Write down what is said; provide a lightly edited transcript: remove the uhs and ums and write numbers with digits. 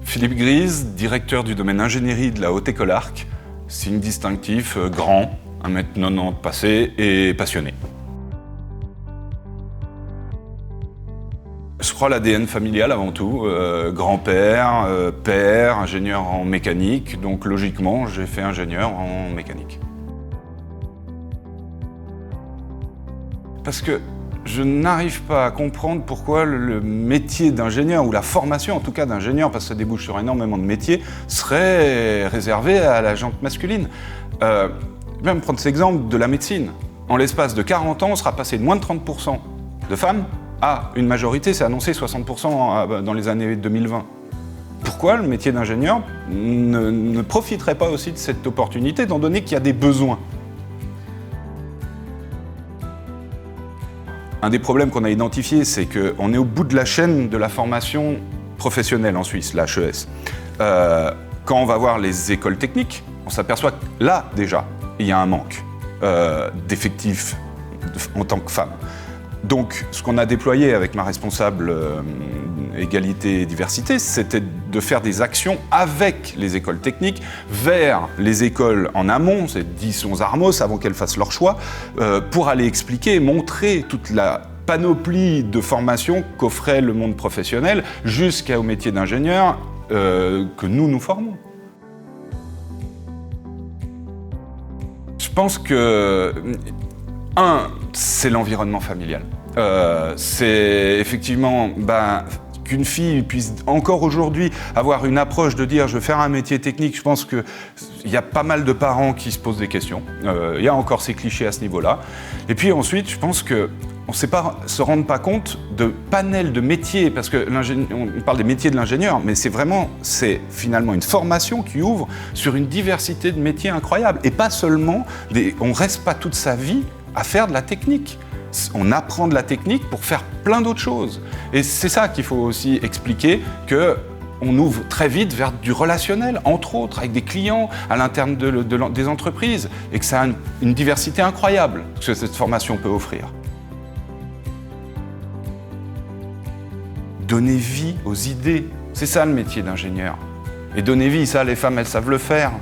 Philippe Grise, directeur du domaine ingénierie de la Haute École Arc, signe distinctif, grand, 1m90 passé et passionné. Je crois l'ADN familial avant tout, grand-père, père, ingénieur en mécanique, donc logiquement j'ai fait ingénieur en mécanique. Parce que je n'arrive pas à comprendre pourquoi le métier d'ingénieur, ou la formation en tout cas d'ingénieur, parce que ça débouche sur énormément de métiers, serait réservé à la gente masculine. Je vais même prendre cet exemple de la médecine. En l'espace de 40 ans, on sera passé de moins de 30% de femmes à une majorité, c'est annoncé 60% dans les années 2020. Pourquoi le métier d'ingénieur ne profiterait pas aussi de cette opportunité, étant donné qu'il y a des besoins ? Un des problèmes qu'on a identifié, c'est qu'on est au bout de la chaîne de la formation professionnelle en Suisse, la HES. Quand on va voir les écoles techniques, on s'aperçoit que là, déjà, il y a un manque d'effectifs en tant que femme. Donc, ce qu'on a déployé avec ma responsable égalité et diversité, c'était de faire des actions avec les écoles techniques vers les écoles en amont, c'est 10-11 Armos, avant qu'elles fassent leur choix, pour aller expliquer et montrer toute la panoplie de formations qu'offrait le monde professionnel jusqu'au métier d'ingénieur que nous formons. Je pense que, c'est l'environnement familial. C'est effectivement qu'une fille puisse encore aujourd'hui avoir une approche de dire je veux faire un métier technique. Je pense qu'il y a pas mal de parents qui se posent des questions. Il y a encore ces clichés à ce niveau-là. Et puis ensuite, je pense qu'on ne se rend pas compte de panel de métiers, parce que on parle des métiers de l'ingénieur, mais c'est finalement une formation qui ouvre sur une diversité de métiers incroyable. Et pas seulement, on ne reste pas toute sa vie à faire de la technique. On apprend de la technique pour faire plein d'autres choses. Et c'est ça qu'il faut aussi expliquer, qu'on ouvre très vite vers du relationnel, entre autres, avec des clients à l'interne des entreprises, et que ça a une diversité incroyable que cette formation peut offrir. Donner vie aux idées, c'est ça le métier d'ingénieur. Et donner vie, ça, les femmes, elles savent le faire.